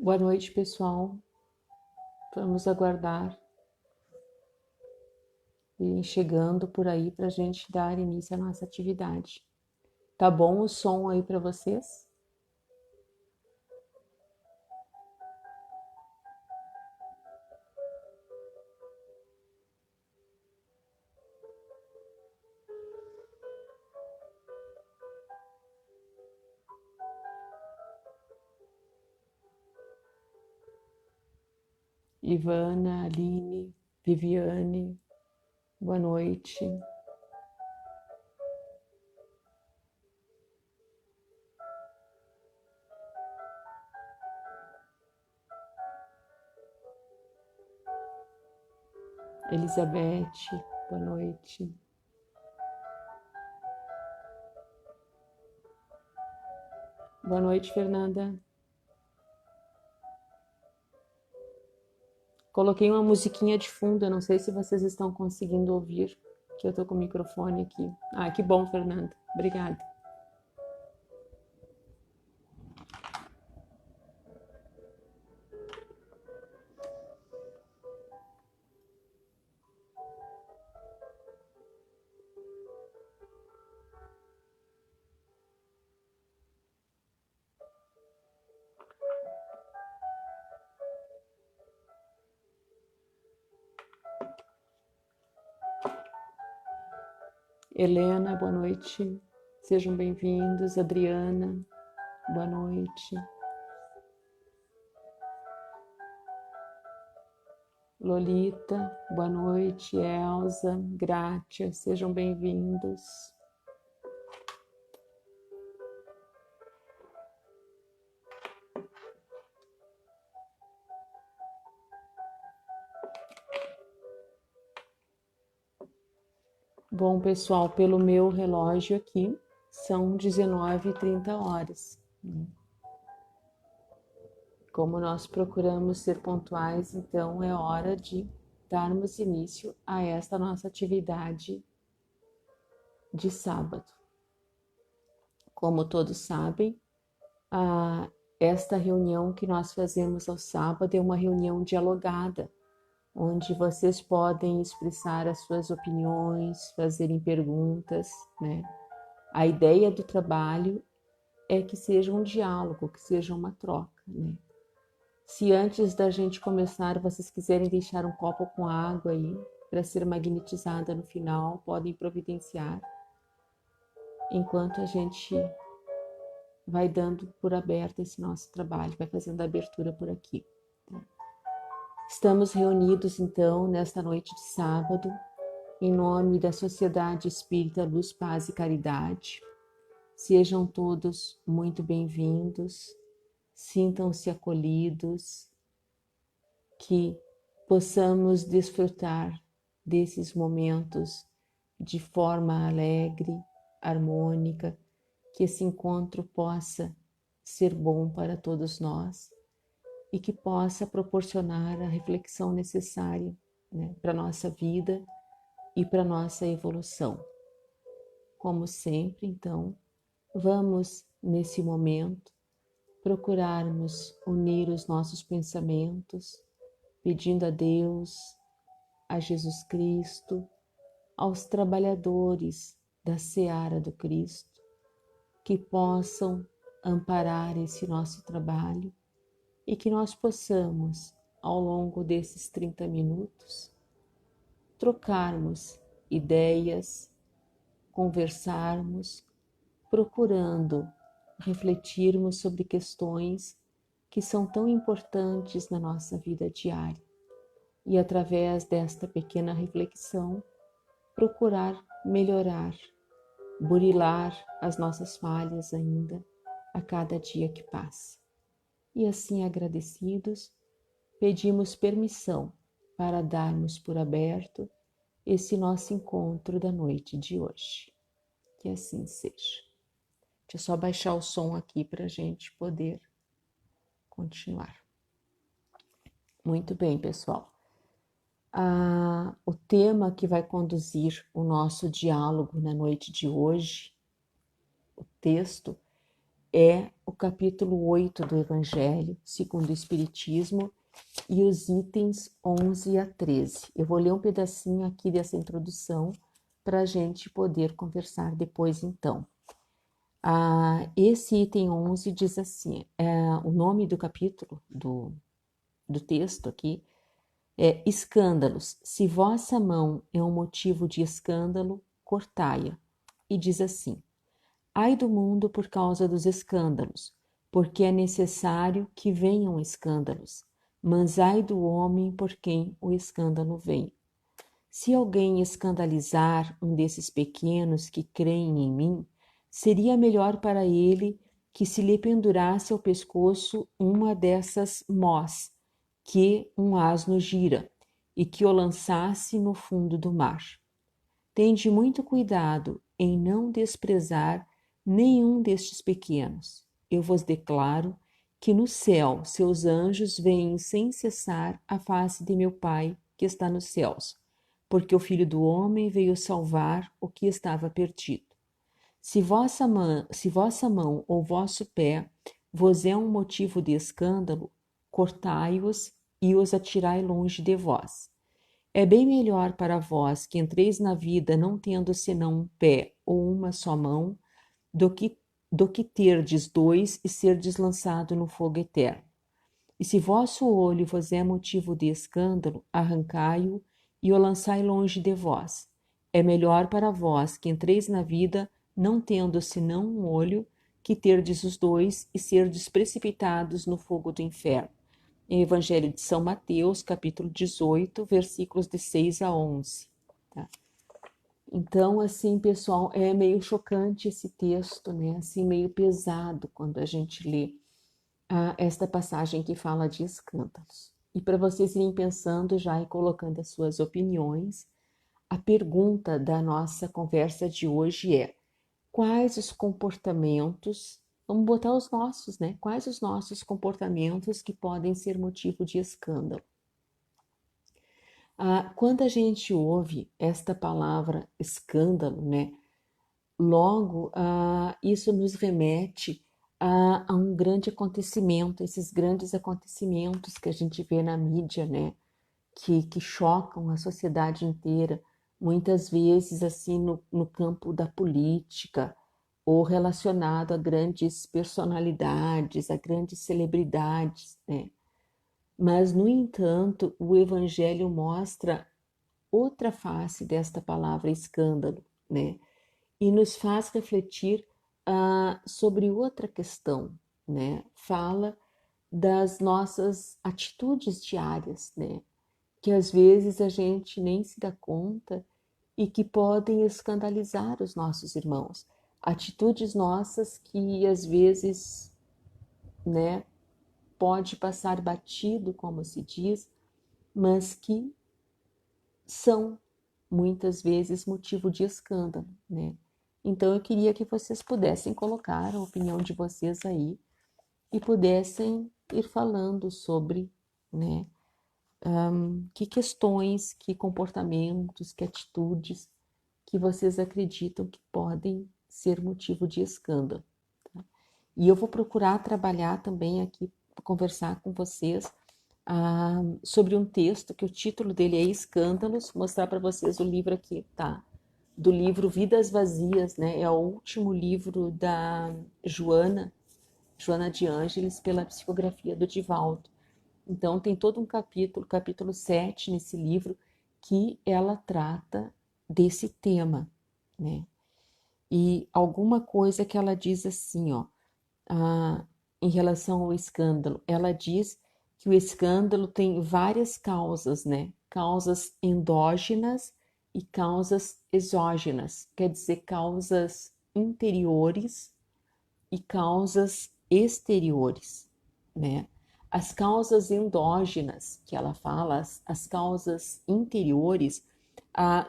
Boa noite, pessoal. Vamos aguardar irem chegando por aí para a gente dar início à nossa atividade. Tá bom o som aí para vocês? Ivana, Aline, Viviane, boa noite. Elizabeth, boa noite. Boa noite, Fernanda. Coloquei uma musiquinha de fundo, eu não sei se vocês estão conseguindo ouvir, que eu tô com o microfone aqui. Ah, que bom, Fernanda. Obrigada. Helena, boa noite. Sejam bem-vindos. Adriana, boa noite. Lolita, boa noite. Elza, Grátia, sejam bem-vindos. Bom, pessoal, pelo meu relógio aqui, são 19h30. Como nós procuramos ser pontuais, então é hora de darmos início a esta nossa atividade de sábado. Como todos sabem, esta reunião que nós fazemos ao sábado é uma reunião dialogada, onde vocês podem expressar as suas opiniões, fazerem perguntas, né? A ideia do trabalho é que seja um diálogo, que seja uma troca, né? Se antes da gente começar vocês quiserem deixar um copo com água aí para ser magnetizada no final, podem providenciar, enquanto a gente vai dando por aberto esse nosso trabalho, vai fazendo a abertura por aqui. Estamos reunidos então nesta noite de sábado, em nome da Sociedade Espírita Luz, Paz e Caridade. Sejam todos muito bem-vindos, sintam-se acolhidos, que possamos desfrutar desses momentos de forma alegre, harmônica, que esse encontro possa ser bom para todos nós e que possa proporcionar a reflexão necessária, né, para a nossa vida e para a nossa evolução. Como sempre, então, vamos, nesse momento, procurarmos unir os nossos pensamentos, pedindo a Deus, a Jesus Cristo, aos trabalhadores da seara do Cristo, que possam amparar esse nosso trabalho e que nós possamos, ao longo desses 30 minutos, trocarmos ideias, conversarmos, procurando refletirmos sobre questões que são tão importantes na nossa vida diária. E através desta pequena reflexão, procurar melhorar, burilar as nossas falhas ainda a cada dia que passa. E assim agradecidos, pedimos permissão para darmos por aberto esse nosso encontro da noite de hoje. Que assim seja. Deixa eu só baixar o som aqui para a gente poder continuar. Muito bem, pessoal. O tema que vai conduzir o nosso diálogo na noite de hoje, o texto, é o capítulo 8 do Evangelho, segundo o Espiritismo, e os itens 11 a 13. Eu vou ler um pedacinho aqui dessa introdução para a gente poder conversar depois, então. Esse item 11 diz assim, o nome do capítulo, do texto aqui, é escândalos. Se vossa mão é um motivo de escândalo, cortai-a. E diz assim, ai do mundo por causa dos escândalos, porque é necessário que venham escândalos, mas ai do homem por quem o escândalo vem. Se alguém escandalizar um desses pequenos que creem em mim, seria melhor para ele que se lhe pendurasse ao pescoço uma dessas mós que um asno gira, e que o lançasse no fundo do mar. Tende muito cuidado em não desprezar nenhum destes pequenos. Eu vos declaro que no céu seus anjos veem sem cessar a face de meu Pai que está nos céus, porque o Filho do Homem veio salvar o que estava perdido. Se vossa mão ou vosso pé vos é um motivo de escândalo, cortai-os e os atirai longe de vós. É bem melhor para vós que entreis na vida não tendo senão um pé ou uma só mão, do que terdes dois e serdes lançado no fogo eterno. E se vosso olho vos é motivo de escândalo, arrancai-o e o lançai longe de vós. É melhor para vós que entreis na vida não tendo senão um olho, que terdes os dois e serdes precipitados no fogo do inferno. Em Evangelho de São Mateus, capítulo 18, versículos de 6 a 11. Tá? Então, assim, pessoal, é meio chocante esse texto, né? Assim, meio pesado quando a gente lê esta passagem que fala de escândalos. E para vocês irem pensando já e colocando as suas opiniões, a pergunta da nossa conversa de hoje é: quais os comportamentos, vamos botar os nossos, né? Quais os nossos comportamentos que podem ser motivo de escândalo? Quando a gente ouve esta palavra escândalo, né? Logo, isso nos remete a um grande acontecimento, esses grandes acontecimentos que a gente vê na mídia, né? Que chocam a sociedade inteira, muitas vezes assim no campo da política, ou relacionado a grandes personalidades, a grandes celebridades, né? Mas, no entanto, o Evangelho mostra outra face desta palavra escândalo, né? E nos faz refletir sobre outra questão, né? Fala das nossas atitudes diárias, né? Que às vezes a gente nem se dá conta e que podem escandalizar os nossos irmãos. Atitudes nossas que às vezes, né, pode passar batido, como se diz, mas que são muitas vezes motivo de escândalo, né? Então eu queria que vocês pudessem colocar a opinião de vocês aí e pudessem ir falando sobre, né, que questões, que comportamentos, que atitudes que vocês acreditam que podem ser motivo de escândalo. Tá? E eu vou procurar trabalhar também aqui, conversar com vocês sobre um texto que o título dele é Escândalos, mostrar para vocês o livro aqui, tá? Do livro Vidas Vazias, né? É o último livro da Joana de Ângeles, pela psicografia do Divaldo. Então tem todo um capítulo 7 nesse livro, que ela trata desse tema, né? E alguma coisa que ela diz assim, ó, em relação ao escândalo, ela diz que o escândalo tem várias causas, né? Causas endógenas e causas exógenas, quer dizer, causas interiores e causas exteriores, né? As causas endógenas que ela fala, as causas interiores,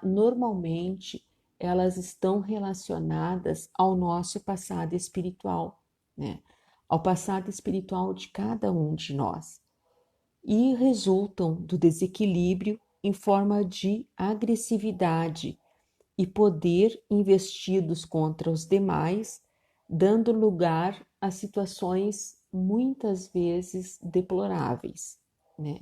normalmente elas estão relacionadas ao nosso passado espiritual, né? Ao passado espiritual de cada um de nós e resultam do desequilíbrio em forma de agressividade e poder investidos contra os demais, dando lugar a situações muitas vezes deploráveis, né?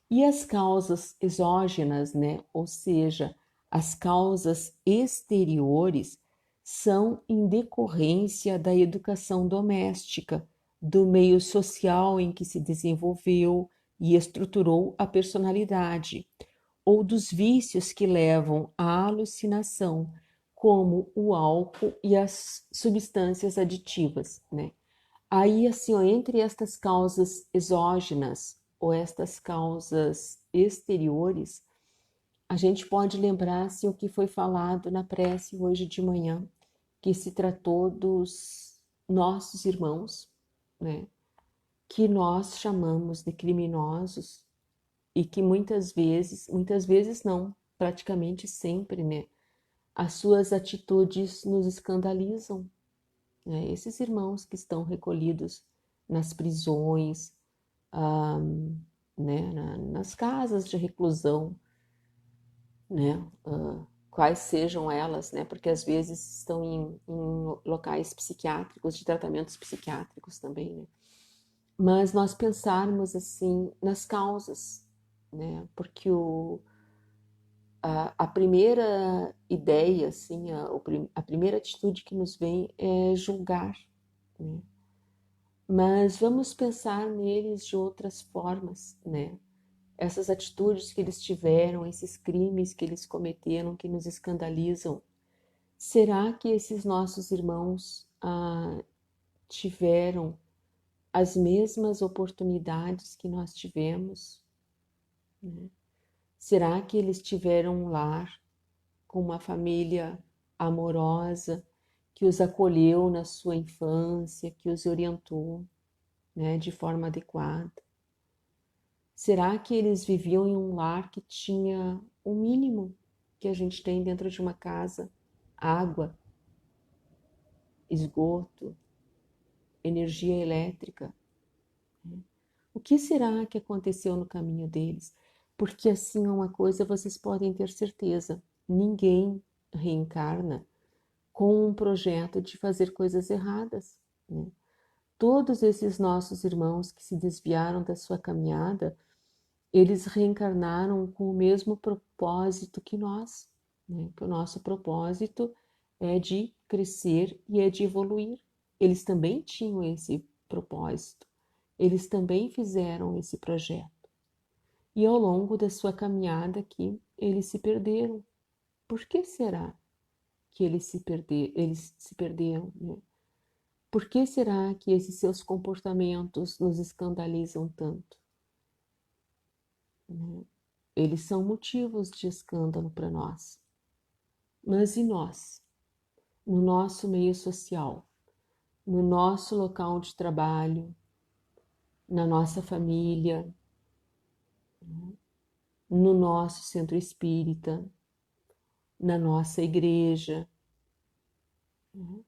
E as causas exógenas, né? Ou seja, as causas exteriores, são em decorrência da educação doméstica, do meio social em que se desenvolveu e estruturou a personalidade, ou dos vícios que levam à alucinação, como o álcool e as substâncias aditivas, né? Aí, assim, ó, entre estas causas exógenas ou estas causas exteriores, a gente pode lembrar-se o que foi falado na prece hoje de manhã, que se tratou dos nossos irmãos, né? Que nós chamamos de criminosos e que muitas vezes não, praticamente sempre, né? As suas atitudes nos escandalizam, né? Esses irmãos que estão recolhidos nas prisões, ah, né? Nas casas de reclusão, né? Quais sejam elas, né? Porque às vezes estão em locais psiquiátricos, de tratamentos psiquiátricos também, né? Mas nós pensarmos assim nas causas, né? Porque a primeira ideia, assim, a primeira atitude que nos vem é julgar, né? Mas vamos pensar neles de outras formas, né? Essas atitudes que eles tiveram, esses crimes que eles cometeram, que nos escandalizam, será que esses nossos irmãos tiveram as mesmas oportunidades que nós tivemos, né? Será que eles tiveram um lar com uma família amorosa que os acolheu na sua infância, que os orientou, né, de forma adequada? Será que eles viviam em um lar que tinha o mínimo que a gente tem dentro de uma casa? Água, esgoto, energia elétrica. O que será que aconteceu no caminho deles? Porque assim, uma coisa vocês podem ter certeza: ninguém reencarna com um projeto de fazer coisas erradas, né? Todos esses nossos irmãos que se desviaram da sua caminhada, eles reencarnaram com o mesmo propósito que nós, né? Que o nosso propósito é de crescer e é de evoluir. Eles também tinham esse propósito, eles também fizeram esse projeto. E ao longo da sua caminhada aqui, eles se perderam. Por que será que eles se perderam, né? Por que será que esses seus comportamentos nos escandalizam tanto, né? Eles são motivos de escândalo para nós. Mas e nós? No nosso meio social, no nosso local de trabalho, na nossa família, no nosso centro espírita, na nossa igreja,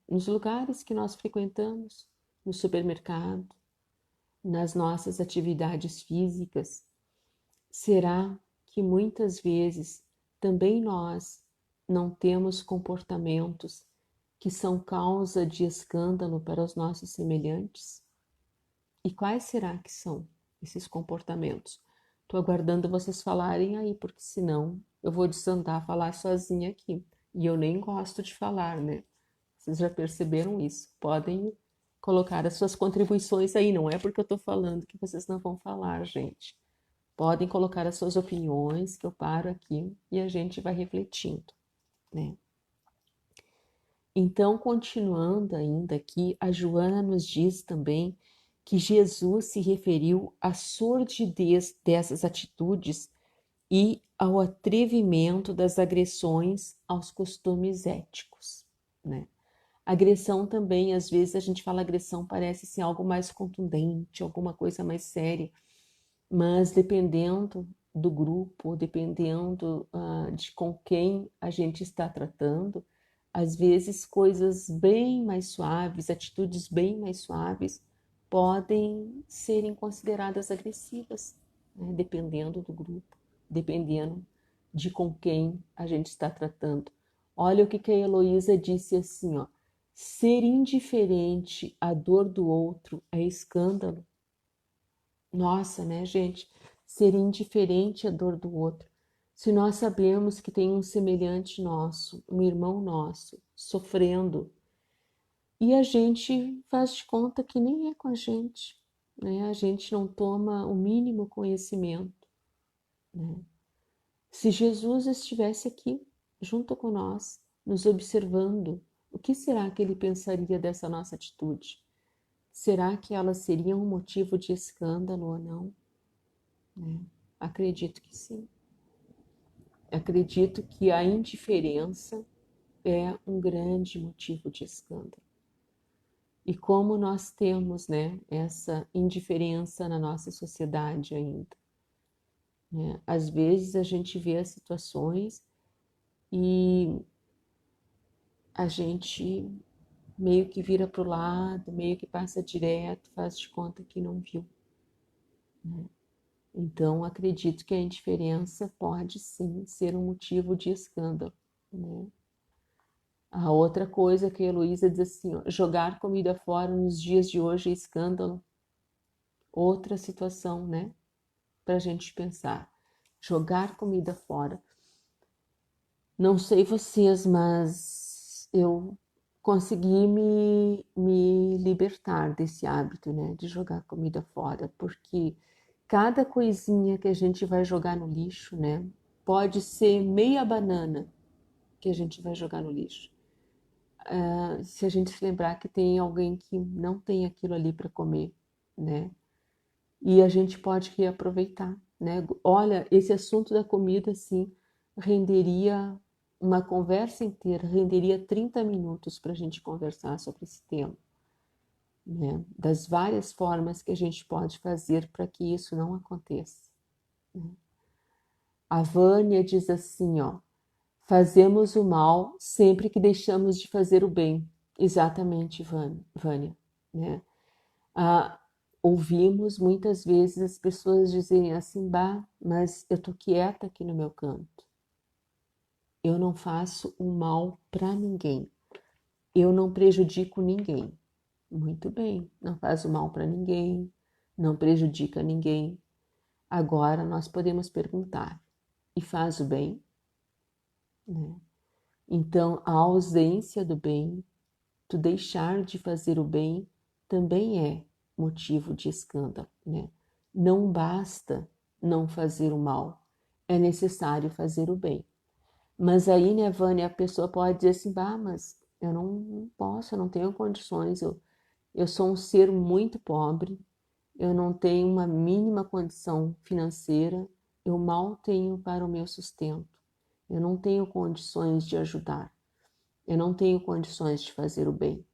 nos lugares que nós frequentamos, no supermercado, nas nossas atividades físicas, será que muitas vezes também nós não temos comportamentos que são causa de escândalo para os nossos semelhantes? E quais será que são esses comportamentos? Estou aguardando vocês falarem aí, porque senão eu vou desandar a falar sozinha aqui. E eu nem gosto de falar, né? Vocês já perceberam isso? Podem colocar as suas contribuições aí, não é porque eu estou falando que vocês não vão falar, gente. Podem colocar as suas opiniões, que eu paro aqui e a gente vai refletindo, né? Então, continuando ainda aqui, a Joana nos diz também que Jesus se referiu à sordidez dessas atitudes e ao atrevimento das agressões aos costumes éticos, né? Agressão também, às vezes a gente fala agressão, parece assim, algo mais contundente, alguma coisa mais séria, mas dependendo do grupo, dependendo de com quem a gente está tratando, às vezes coisas bem mais suaves, atitudes bem mais suaves, podem serem consideradas agressivas, né? Dependendo do grupo, dependendo de com quem a gente está tratando. Olha o que a Heloísa disse assim, ó. Ser indiferente à dor do outro é escândalo. Nossa, né, gente? Ser indiferente à dor do outro. Se nós sabemos que tem um semelhante nosso, um irmão nosso, sofrendo, e a gente faz de conta que nem é com a gente, né? A gente não toma o mínimo conhecimento, né? Se Jesus estivesse aqui, junto com nós, nos observando, o que será que ele pensaria dessa nossa atitude? Será que ela seria um motivo de escândalo ou não? Né? Acredito que sim. Acredito que a indiferença é um grande motivo de escândalo. E como nós temos, né, essa indiferença na nossa sociedade ainda, né? Às vezes a gente vê as situações e a gente meio que vira para o lado, meio que passa direto, faz de conta que não viu, né? Então, acredito que a indiferença pode sim ser um motivo de escândalo, né? A outra coisa que a Heloísa diz assim, ó, jogar comida fora nos dias de hoje é escândalo. Outra situação, né? Para a gente pensar. Jogar comida fora. Não sei vocês, mas eu consegui me libertar desse hábito, né? De jogar comida fora, porque cada coisinha que a gente vai jogar no lixo, né? Pode ser meia banana que a gente vai jogar no lixo. Se a gente se lembrar que tem alguém que não tem aquilo ali para comer, né? E a gente pode reaproveitar, né? Olha, esse assunto da comida, assim, renderia uma conversa inteira, renderia 30 minutos para a gente conversar sobre esse tema, né? Das várias formas que a gente pode fazer para que isso não aconteça, né? A Vânia diz assim, ó, fazemos o mal sempre que deixamos de fazer o bem. Exatamente, Vânia, né? Ah, ouvimos muitas vezes as pessoas dizerem assim, bah, mas eu tô quieta aqui no meu canto. Eu não faço o mal para ninguém. Eu não prejudico ninguém. Muito bem, não faz o mal para ninguém, não prejudica ninguém. Agora nós podemos perguntar, e faz o bem? Né? Então, a ausência do bem, tu deixar de fazer o bem, também é motivo de escândalo, né? Não basta não fazer o mal, é necessário fazer o bem. Mas aí, né, Vânia, a pessoa pode dizer assim, bah, mas eu não posso, eu não tenho condições, eu sou um ser muito pobre, eu não tenho uma mínima condição financeira, eu mal tenho para o meu sustento, eu não tenho condições de ajudar, eu não tenho condições de fazer o bem.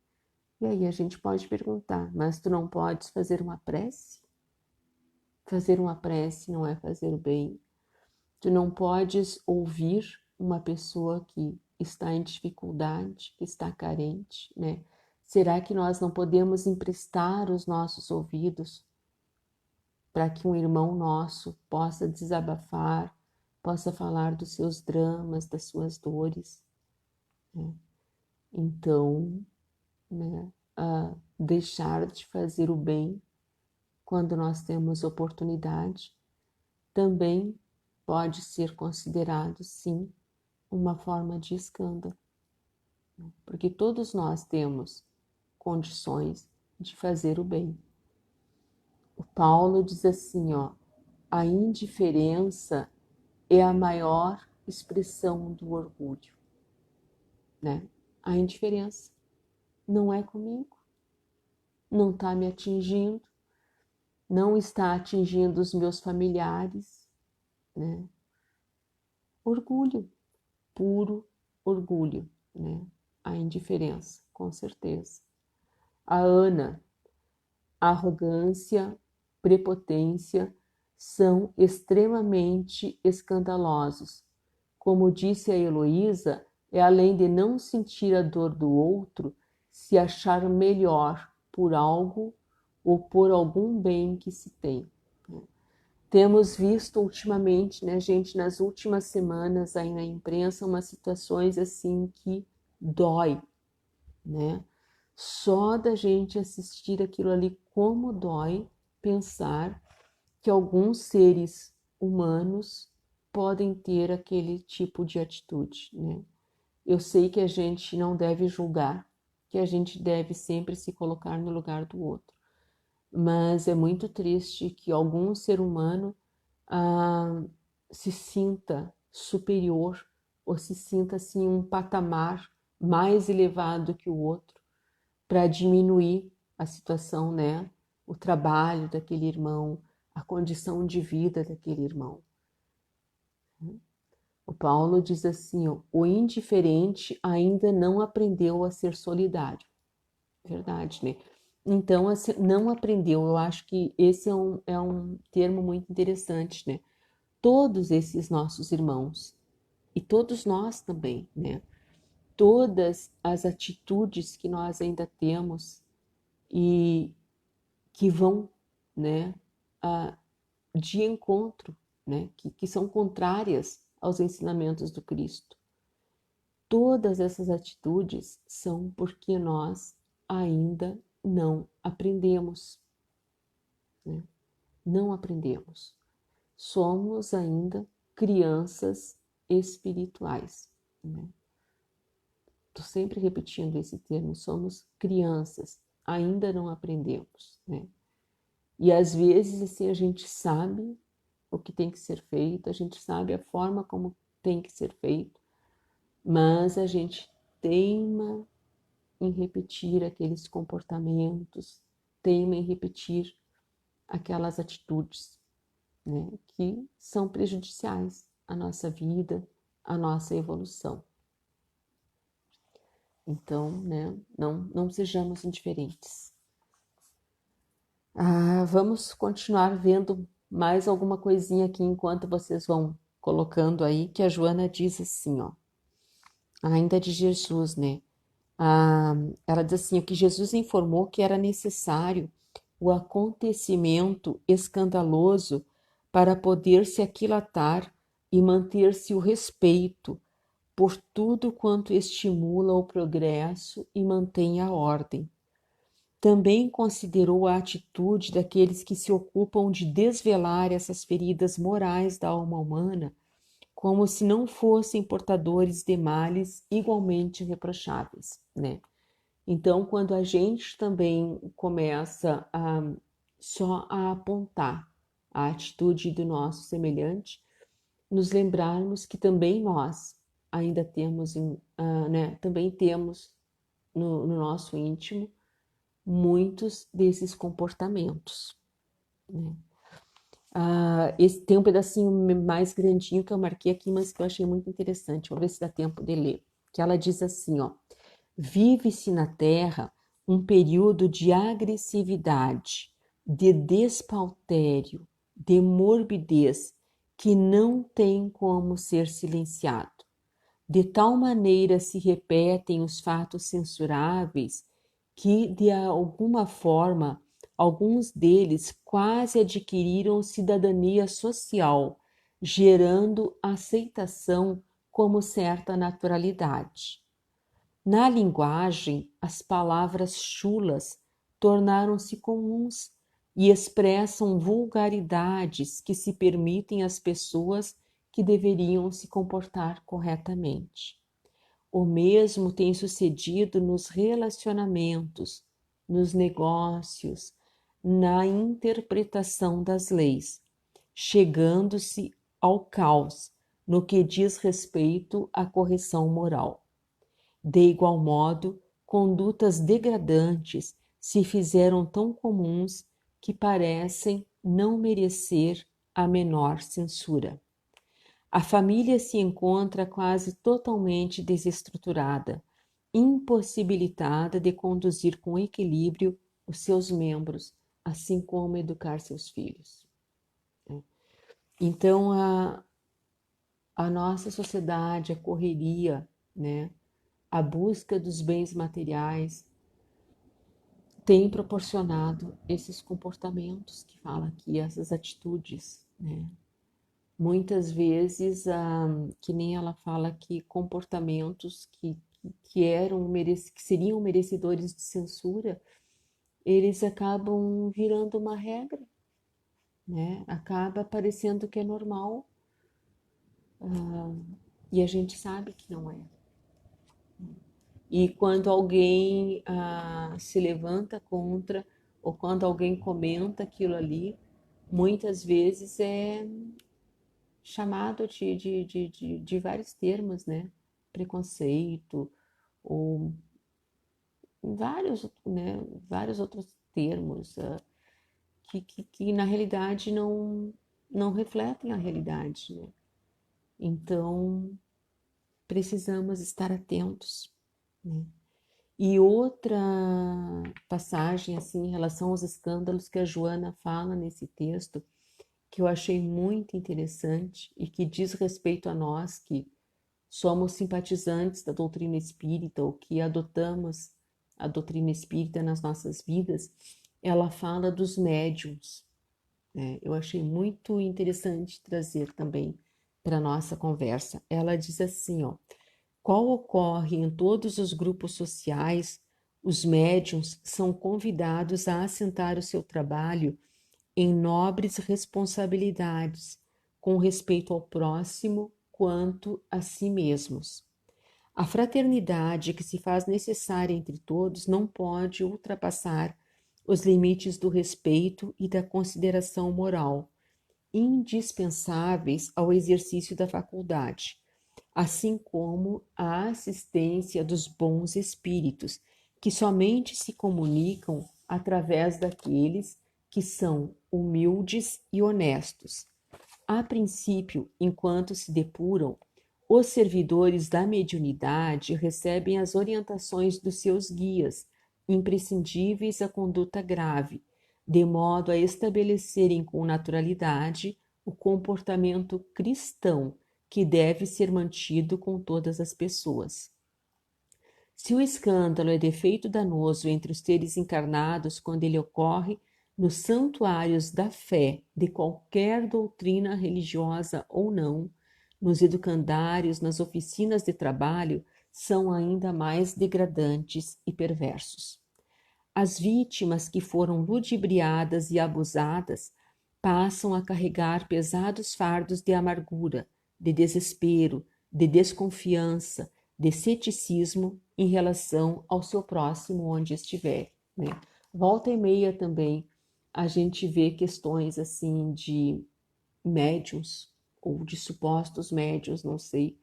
E aí a gente pode perguntar, mas tu não podes fazer uma prece? Fazer uma prece não é fazer o bem. Tu não podes ouvir uma pessoa que está em dificuldade, que está carente, né? Será que nós não podemos emprestar os nossos ouvidos para que um irmão nosso possa desabafar, possa falar dos seus dramas, das suas dores, né? Então, né, deixar de fazer o bem quando nós temos oportunidade, também pode ser considerado, sim, uma forma de escândalo, porque todos nós temos condições de fazer o bem. O Paulo diz assim, ó, a indiferença é a maior expressão do orgulho, né? A indiferença não é comigo, não está me atingindo, não está atingindo os meus familiares, né? Orgulho, puro orgulho, né? A indiferença, com certeza. A Ana, arrogância, prepotência são extremamente escandalosos. Como disse a Heloísa, é além de não sentir a dor do outro, se achar melhor por algo ou por algum bem que se tem. Temos visto ultimamente, né, gente, nas últimas semanas aí na imprensa, umas situações assim que dói, né? Só da gente assistir aquilo ali, como dói pensar que alguns seres humanos podem ter aquele tipo de atitude, né? Eu sei que a gente não deve julgar, que a gente deve sempre se colocar no lugar do outro, mas é muito triste que algum ser humano ah, se sinta superior ou se sinta assim um patamar mais elevado que o outro para diminuir a situação, né? O trabalho daquele irmão, a condição de vida daquele irmão. O Paulo diz assim: ó, o indiferente ainda não aprendeu a ser solidário. Verdade, né? Então, assim, não aprendeu. Eu acho que esse é um termo muito interessante, né? Todos esses nossos irmãos, e todos nós também, né? Todas as atitudes que nós ainda temos e que vão, né, de encontro, né, que são contrárias aos ensinamentos do Cristo. Todas essas atitudes são porque nós ainda não aprendemos, né? Não aprendemos. Somos ainda crianças espirituais, né? Estou sempre repetindo esse termo, somos crianças, ainda não aprendemos, né? E às vezes assim a gente sabe o que tem que ser feito, a gente sabe a forma como tem que ser feito, mas a gente teima em repetir aqueles comportamentos, teima em repetir aquelas atitudes, né, que são prejudiciais à nossa vida, à nossa evolução. Então, né, não sejamos indiferentes. Vamos continuar vendo mais alguma coisinha aqui enquanto vocês vão colocando aí, que a Joana diz assim, ó, ainda de Jesus, né? Ela diz assim, o que Jesus informou que era necessário o acontecimento escandaloso para poder se aquilatar e manter-se o respeito por tudo quanto estimula o progresso e mantém a ordem. Também considerou a atitude daqueles que se ocupam de desvelar essas feridas morais da alma humana como se não fossem portadores de males igualmente reprocháveis, né? Então, quando a gente também começa só a apontar a atitude do nosso semelhante, nos lembrarmos que também nós ainda temos, né, também temos no nosso íntimo muitos desses comportamentos, né? Tem um pedacinho mais grandinho que eu marquei aqui, mas que eu achei muito interessante. Vou ver se dá tempo de ler. Que ela diz assim, ó: vive-se na Terra um período de agressividade, de despautério, de morbidez que não tem como ser silenciado. De tal maneira se repetem os fatos censuráveis que, de alguma forma, alguns deles quase adquiriram cidadania social, gerando aceitação como certa naturalidade. Na linguagem, as palavras chulas tornaram-se comuns e expressam vulgaridades que se permitem às pessoas que deveriam se comportar corretamente. O mesmo tem sucedido nos relacionamentos, nos negócios, na interpretação das leis, chegando-se ao caos no que diz respeito à correção moral. De igual modo, condutas degradantes se fizeram tão comuns que parecem não merecer a menor censura. A família se encontra quase totalmente desestruturada, impossibilitada de conduzir com equilíbrio os seus membros, assim como educar seus filhos. Então, a nossa sociedade, a correria, né, a busca dos bens materiais, tem proporcionado esses comportamentos que fala aqui, essas atitudes, né? Muitas vezes, que nem ela fala aqui, comportamentos que seriam merecedores de censura, eles acabam virando uma regra, né? Acaba parecendo que é normal, e a gente sabe que não é. E quando alguém se levanta contra, ou quando alguém comenta aquilo ali, muitas vezes é chamado de vários termos, né? Preconceito, ou vários outros termos que na realidade não refletem a realidade, né? Então, precisamos estar atentos, né? E outra passagem, assim, em relação aos escândalos que a Joana fala nesse texto, que eu achei muito interessante e que diz respeito a nós que somos simpatizantes da doutrina espírita ou que adotamos a doutrina espírita nas nossas vidas, ela fala dos médiums, né? Eu achei muito interessante trazer também para a nossa conversa. Ela diz assim, ó, qual ocorre em todos os grupos sociais, os médiums são convidados a assentar o seu trabalho em nobres responsabilidades, com respeito ao próximo quanto a si mesmos. A fraternidade que se faz necessária entre todos não pode ultrapassar os limites do respeito e da consideração moral, indispensáveis ao exercício da faculdade, assim como a assistência dos bons espíritos, que somente se comunicam através daqueles que são humildes e honestos. A princípio, enquanto se depuram, os servidores da mediunidade recebem as orientações dos seus guias, imprescindíveis à conduta grave, de modo a estabelecerem com naturalidade o comportamento cristão que deve ser mantido com todas as pessoas. Se o escândalo é defeito danoso entre os seres encarnados quando ele ocorre nos santuários da fé de qualquer doutrina religiosa ou não, nos educandários, nas oficinas de trabalho, são ainda mais degradantes e perversos. As vítimas que foram ludibriadas e abusadas passam a carregar pesados fardos de amargura, de desespero, de desconfiança, de ceticismo em relação ao seu próximo onde estiver, né? Volta e meia também a gente vê questões assim de médiuns ou de supostos médiuns, não sei,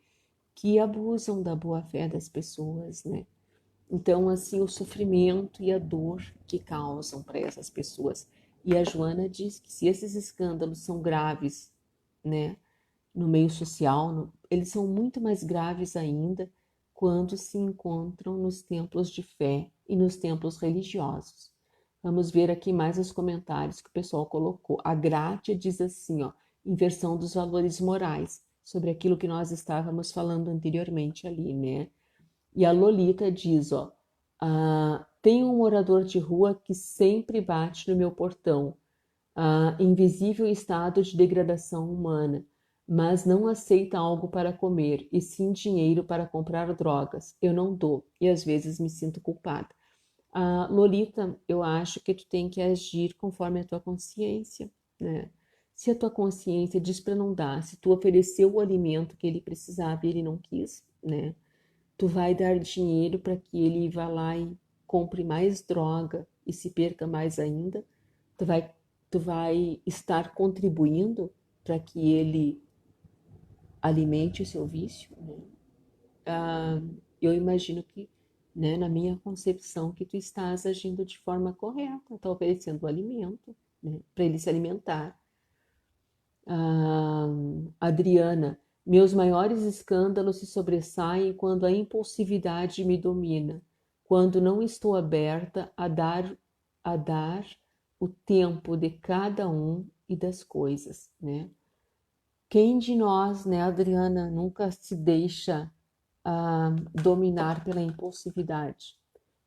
que abusam da boa-fé das pessoas, né? Então, assim, o sofrimento e a dor que causam para essas pessoas. E a Joana diz que se esses escândalos são graves, né, no meio social, eles são muito mais graves ainda quando se encontram nos templos de fé e nos templos religiosos. Vamos ver aqui mais os comentários que o pessoal colocou. A Grátia diz assim, ó, inversão dos valores morais, sobre aquilo que nós estávamos falando anteriormente ali, né? E a Lolita diz, ó, tem um morador de rua que sempre bate no meu portão, invisível estado de degradação humana, mas não aceita algo para comer, e sim dinheiro para comprar drogas. Eu não dou, e às vezes me sinto culpada. Lolita, eu acho que tu tem que agir conforme a tua consciência, né? Se a tua consciência diz para não dar, se tu ofereceu o alimento que ele precisava e ele não quis, né? Tu vai dar dinheiro para que ele vá lá e compre mais droga e se perca mais ainda. Tu vai estar contribuindo para que ele alimente o seu vício, né? Eu imagino que, né, na minha concepção, que tu estás agindo de forma correta, está oferecendo o alimento, né, para ele se alimentar. Adriana, meus maiores escândalos se sobressaem quando a impulsividade me domina, quando não estou aberta a dar o tempo de cada um e das coisas, né? Quem de nós, né, Adriana, nunca se deixa dominar pela impulsividade?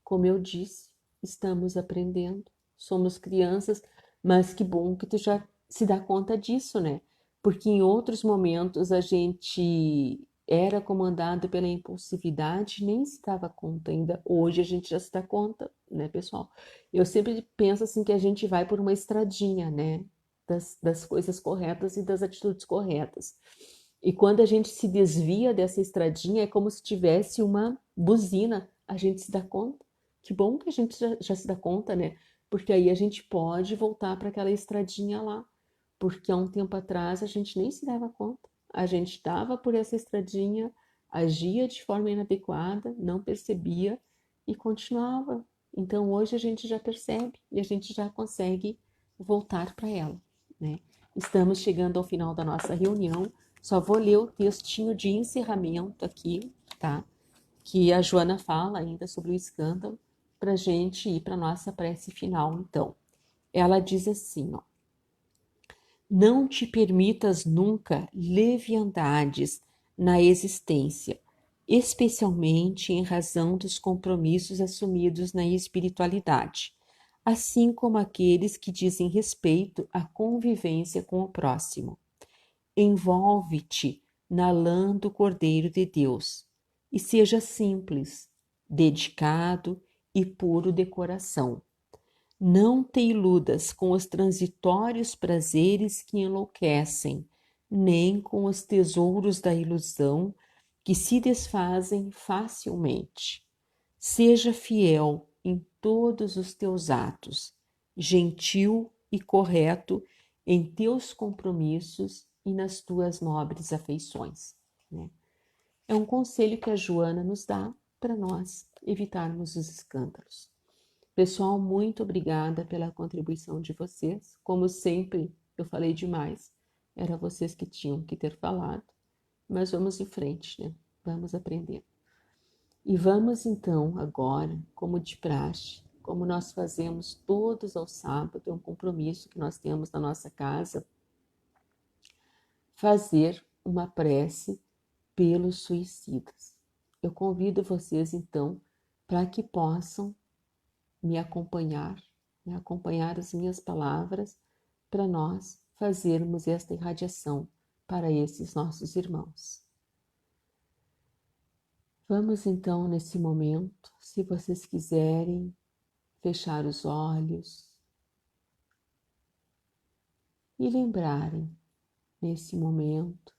Como eu disse, estamos aprendendo, somos crianças, mas que bom que tu já se dá conta disso, né? Porque em outros momentos a gente era comandado pela impulsividade, nem se dava conta ainda. Hoje a gente já se dá conta, né, pessoal? Eu sempre penso assim que a gente vai por uma estradinha, né? Das coisas corretas e das atitudes corretas. E quando a gente se desvia dessa estradinha, é como se tivesse uma buzina. A gente se dá conta. Que bom que a gente já se dá conta, né? Porque aí a gente pode voltar para aquela estradinha lá. Porque há um tempo atrás a gente nem se dava conta. A gente estava por essa estradinha, agia de forma inadequada, não percebia e continuava. Então hoje a gente já percebe e a gente já consegue voltar para ela, né? Estamos chegando ao final da nossa reunião. Só vou ler o textinho de encerramento aqui, tá? Que a Joana fala ainda sobre o escândalo, para a gente ir para a nossa prece final, então. Ela diz assim, ó. Não te permitas nunca leviandades na existência, especialmente em razão dos compromissos assumidos na espiritualidade, assim como aqueles que dizem respeito à convivência com o próximo. Envolve-te na lã do Cordeiro de Deus e seja simples, dedicado e puro de coração. Não te iludas com os transitórios prazeres que enlouquecem, nem com os tesouros da ilusão que se desfazem facilmente. Seja fiel em todos os teus atos, gentil e correto em teus compromissos e nas tuas nobres afeições, né? É um conselho que a Joana nos dá para nós evitarmos os escândalos. Pessoal, muito obrigada pela contribuição de vocês. Como sempre, eu falei demais. Era vocês que tinham que ter falado. Mas vamos em frente, né? Vamos aprender. E vamos então agora, como de praxe, como nós fazemos todos aos sábados, é um compromisso que nós temos na nossa casa, fazer uma prece pelos suicidas. Eu convido vocês então para que possam me acompanhar, né, acompanhar as minhas palavras para nós fazermos esta irradiação para esses nossos irmãos. Vamos então, nesse momento, se vocês quiserem, fechar os olhos e lembrarem, nesse momento,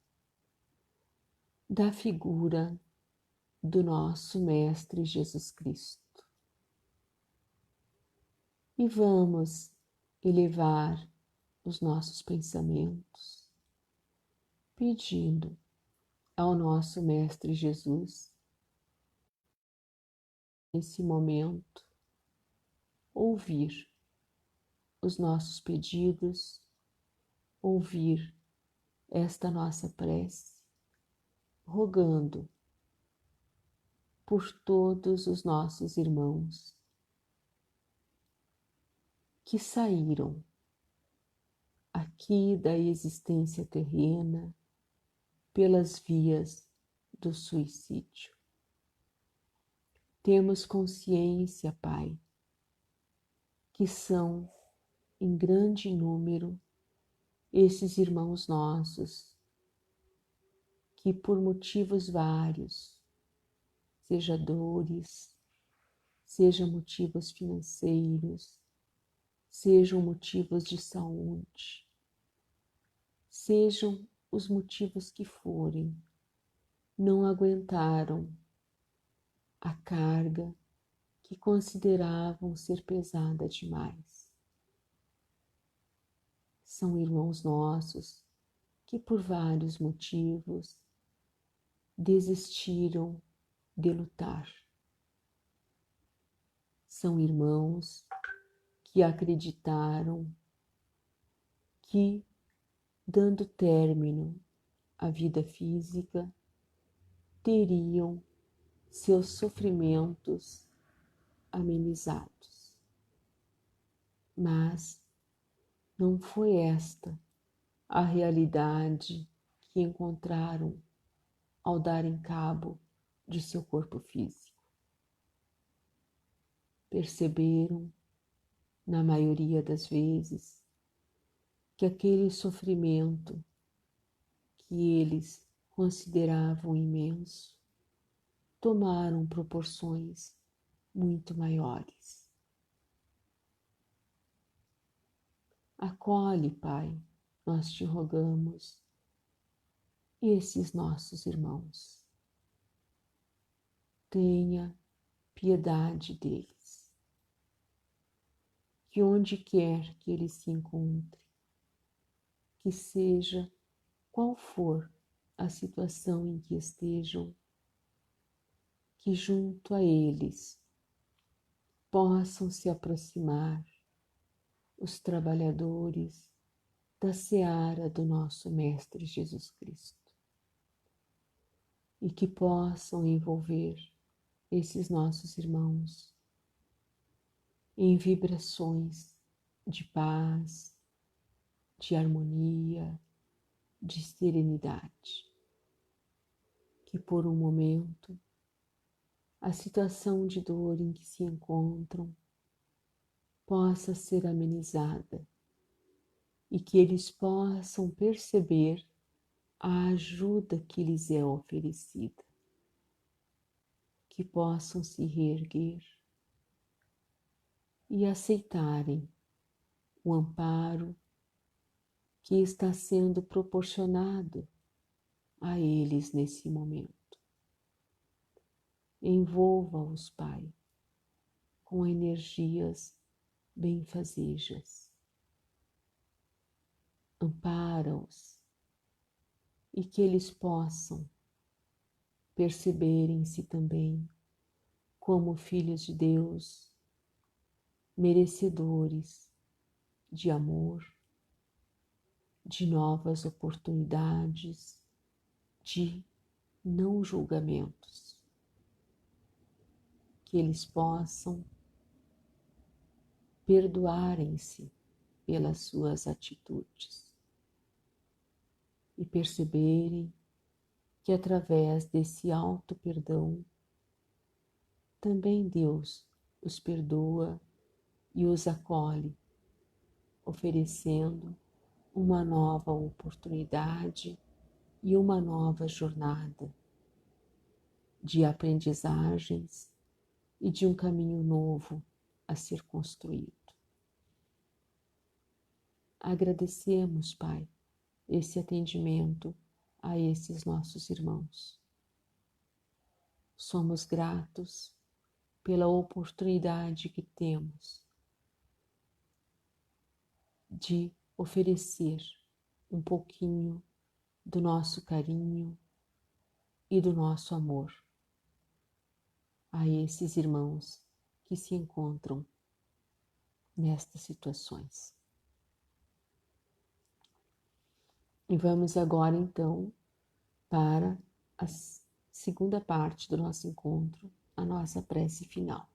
da figura do nosso Mestre Jesus Cristo. E vamos elevar os nossos pensamentos, pedindo ao nosso Mestre Jesus, nesse momento, ouvir os nossos pedidos, ouvir esta nossa prece, rogando por todos os nossos irmãos que saíram aqui da existência terrena pelas vias do suicídio. Temos consciência, Pai, que são em grande número esses irmãos nossos que por motivos vários, seja dores, seja motivos financeiros, sejam motivos de saúde, sejam os motivos que forem, não aguentaram a carga que consideravam ser pesada demais. São irmãos nossos que por vários motivos desistiram de lutar. São irmãos que acreditaram que, dando término à vida física, teriam seus sofrimentos amenizados. Mas não foi esta a realidade que encontraram ao darem cabo de seu corpo físico. Perceberam, na maioria das vezes, que aquele sofrimento que eles consideravam imenso, tomaram proporções muito maiores. Acolhe, Pai, nós te rogamos, esses nossos irmãos. Tenha piedade deles. Que onde quer que eles se encontrem, que seja qual for a situação em que estejam, que junto a eles possam se aproximar os trabalhadores da seara do nosso Mestre Jesus Cristo e que possam envolver esses nossos irmãos em vibrações de paz, de harmonia, de serenidade. Que por um momento a situação de dor em que se encontram possa ser amenizada e que eles possam perceber a ajuda que lhes é oferecida, que possam se reerguer e aceitarem o amparo que está sendo proporcionado a eles nesse momento. Envolva-os, Pai, com energias benfazejas. Ampara-os e que eles possam perceber em si também como filhos de Deus, merecedores de amor, de novas oportunidades, de não julgamentos. Que eles possam perdoarem-se pelas suas atitudes e perceberem que através desse alto perdão também Deus os perdoa e os acolhe, oferecendo uma nova oportunidade e uma nova jornada de aprendizagens e de um caminho novo a ser construído. Agradecemos, Pai, esse atendimento a esses nossos irmãos. Somos gratos pela oportunidade que temos de oferecer um pouquinho do nosso carinho e do nosso amor a esses irmãos que se encontram nestas situações. E vamos agora então para a segunda parte do nosso encontro, a nossa prece final.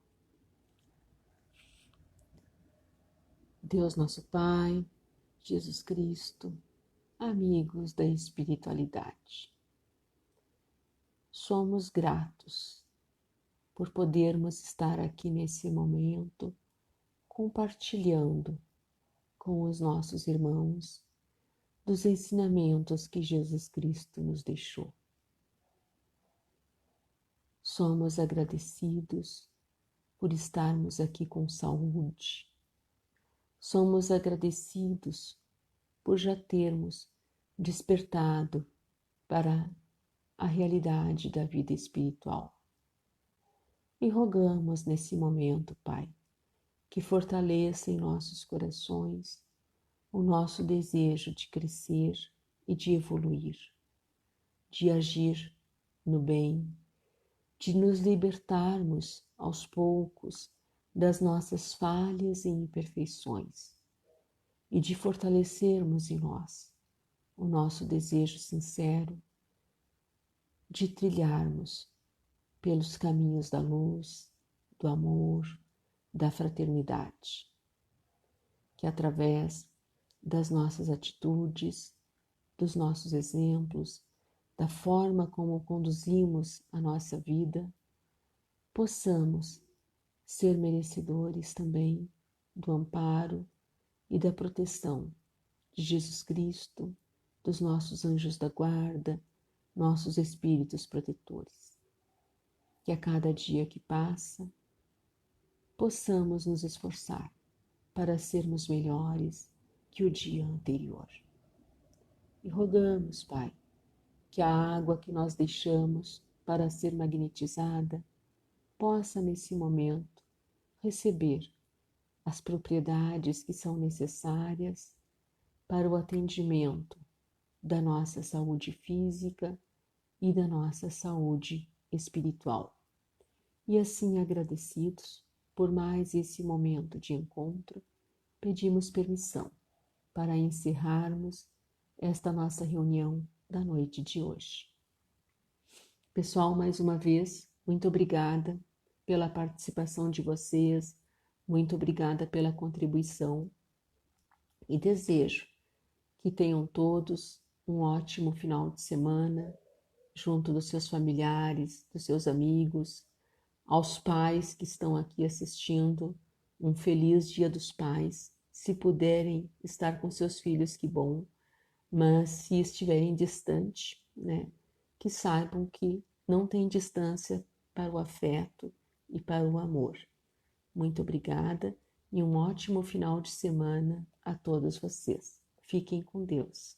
Deus nosso Pai, Jesus Cristo, amigos da espiritualidade, somos gratos por podermos estar aqui nesse momento compartilhando com os nossos irmãos dos ensinamentos que Jesus Cristo nos deixou. Somos agradecidos por estarmos aqui com saúde. Somos agradecidos por já termos despertado para a realidade da vida espiritual. E rogamos nesse momento, Pai, que fortaleça em nossos corações o nosso desejo de crescer e de evoluir, de agir no bem, de nos libertarmos aos poucos das nossas falhas e imperfeições e de fortalecermos em nós o nosso desejo sincero de trilharmos pelos caminhos da luz, do amor, da fraternidade, que através das nossas atitudes, dos nossos exemplos, da forma como conduzimos a nossa vida, possamos ser merecedores também do amparo e da proteção de Jesus Cristo, dos nossos anjos da guarda, nossos espíritos protetores. Que a cada dia que passa, possamos nos esforçar para sermos melhores que o dia anterior. E rogamos, Pai, que a água que nós deixamos para ser magnetizada possa, nesse momento, receber as propriedades que são necessárias para o atendimento da nossa saúde física e da nossa saúde espiritual. E assim, agradecidos por mais esse momento de encontro, pedimos permissão para encerrarmos esta nossa reunião da noite de hoje. Pessoal, mais uma vez, muito obrigada pela participação de vocês, muito obrigada pela contribuição e desejo que tenham todos um ótimo final de semana, junto dos seus familiares, dos seus amigos, aos pais que estão aqui assistindo, um feliz Dia dos Pais. Se puderem estar com seus filhos, que bom, mas se estiverem distante, né, que saibam que não tem distância para o afeto e para o amor. Muito obrigada e um ótimo final de semana a todos vocês. Fiquem com Deus.